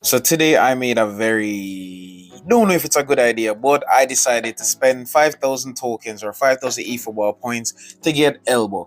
So today I made a don't know if it's a good idea, but I decided to spend 5,000 tokens or 5,000 eFootball points to get Elber.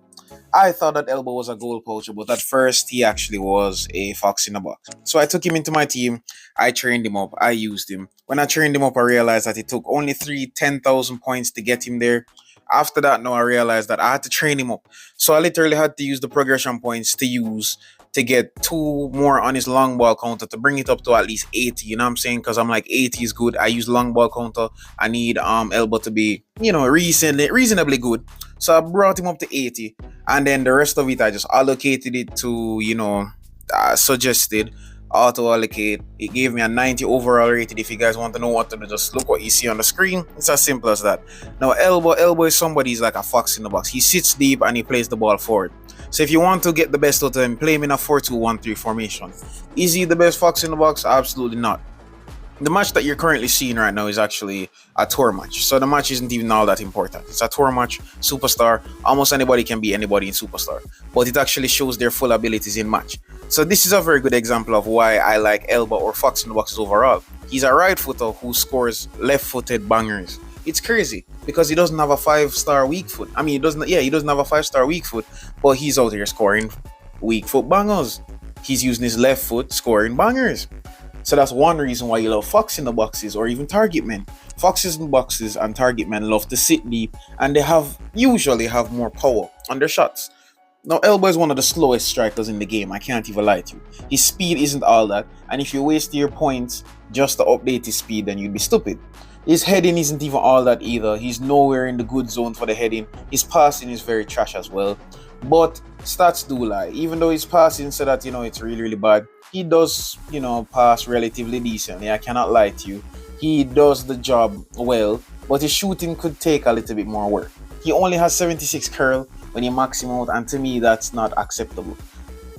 I thought that Elber was a goal poacher, but at first he actually was a fox in the box. So I took him into my team, I trained him up, I used him. When I trained him up, I realized that it took only 10,000 points to get him there. After that, now I realized that I had to train him up. So I literally had to use the progression points to get two more on his long ball counter to bring it up to at least 80. You know what I'm saying? Because I'm like 80 is good. I use long ball counter. I need Elbow to be, reasonably good. So I brought him up to 80. And then the rest of it I just allocated it to, suggested auto allocate. It gave me a 90 overall rated. If you guys want to know what to do, just look what you see on the screen. It's as simple as that. Now Elbow is somebody who's like a fox in the box. He sits deep and he plays the ball forward. So if you want to get the best out of him, play him in a 4-2-1-3 formation. Is he the best fox in the box? Absolutely not. The match that you're currently seeing right now is actually a tour match. So the match isn't even all that important. It's a tour match, Superstar. Almost anybody can be anybody in Superstar. But it actually shows their full abilities in match. So this is a very good example of why I like Elber or fox in the boxes overall. He's a right footer who scores left-footed bangers. It's crazy because he doesn't have a 5-star weak foot. I mean, he doesn't have a 5-star weak foot, but he's out here scoring weak foot bangers. He's using his left foot scoring bangers. So that's one reason why you love fox in the boxes or even target men. Foxes in the boxes and target men love to sit deep, and they usually have more power on their shots. Now, Elber is one of the slowest strikers in the game. I can't even lie to you. His speed isn't all that, and if you waste your points just to update his speed, then you'd be stupid. His heading isn't even all that either. He's nowhere in the good zone for the heading. His passing is very trash as well. But stats do lie. Even though his passing said that, it's really, really bad, he does, pass relatively decently. I cannot lie to you. He does the job well, but his shooting could take a little bit more work. He only has 76 curl when you max him out, and to me, that's not acceptable.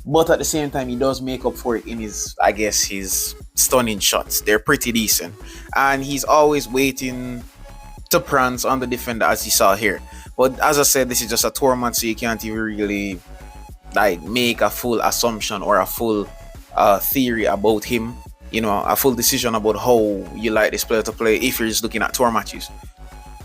But at the same time, he does make up for it in his stunning shots. They're pretty decent. And he's always waiting to prance on the defender, as you saw here. But as I said, this is just a tour match, so you can't even really make a full assumption or a full theory about him. A full decision about how you like this player to play if you're just looking at tour matches.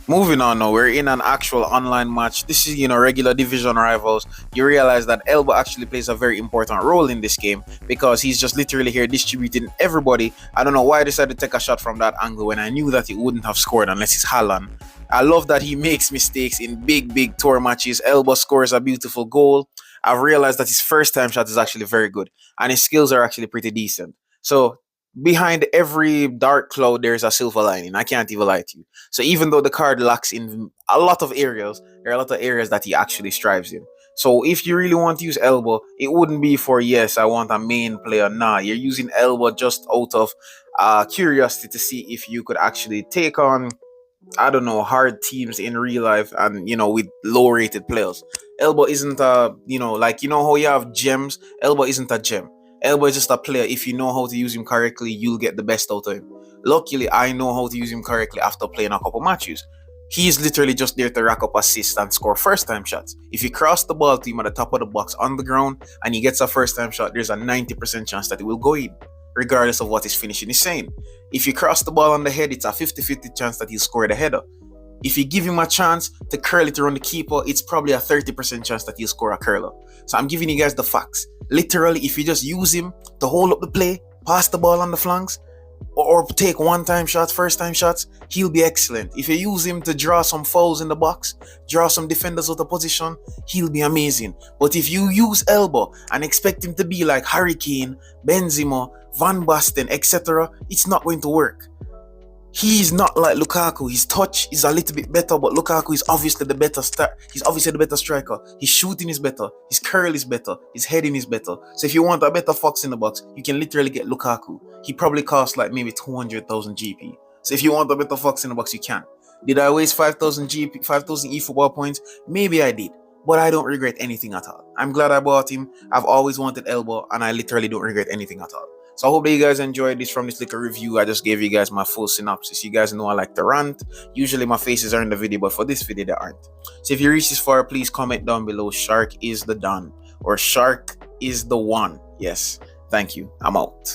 Moving on now, we're in an actual online match. This is, regular division rivals. You realize that Elber actually plays a very important role in this game because he's just literally here distributing everybody. I don't know why I decided to take a shot from that angle when I knew that he wouldn't have scored unless it's Haaland. I love that he makes mistakes in big tour matches. Elber scores a beautiful goal. I've realized that his first time shot is actually very good and his skills are actually pretty decent. So behind every dark cloud, there's a silver lining. I can't even lie to you. So even though the card lacks in a lot of areas, there are a lot of areas that he actually strives in. So if you really want to use Elber, it wouldn't be for, yes, I want a main player. Nah, you're using Elber just out of curiosity to see if you could actually take on, I don't know, hard teams in real life and, with low rated players. Elber isn't how you have gems. Elber isn't a gem. Elber is just a player. If you know how to use him correctly, you'll get the best out of him. Luckily, I know how to use him correctly after playing a couple matches. He's literally just there to rack up assists and score first-time shots. If you cross the ball to him at the top of the box on the ground and he gets a first-time shot, there's a 90% chance that it will go in, regardless of what his finishing is saying. If you cross the ball on the head, it's a 50-50 chance that he'll score the header. If you give him a chance to curl it around the keeper, it's probably a 30% chance that he'll score a curler. So I'm giving you guys the facts. Literally, if you just use him to hold up the play, pass the ball on the flanks, or take one-time shots, first-time shots, he'll be excellent. If you use him to draw some fouls in the box, draw some defenders out of position, he'll be amazing. But if you use Elber and expect him to be like Harry Kane, Benzema, Van Basten, etc., it's not going to work. He's not like Lukaku. His touch is a little bit better, but Lukaku is obviously the better He's obviously the better striker. His shooting is better. His curl is better. His heading is better. So if you want a better fox in the box, you can literally get Lukaku. He probably costs like maybe 200,000 GP. So if you want a better fox in the box, you can. Did I waste 5,000 GP, 5,000 eFootball points? Maybe I did, but I don't regret anything at all. I'm glad I bought him. I've always wanted Elber, and I literally don't regret anything at all. So I hope that you guys enjoyed this from this little review. I just gave you guys my full synopsis. You guys know I like to rant. Usually my faces are in the video, but for this video, they aren't. So if you reach this far, please comment down below. Sharc is the Don, or Sharc is the one. Yes, thank you. I'm out.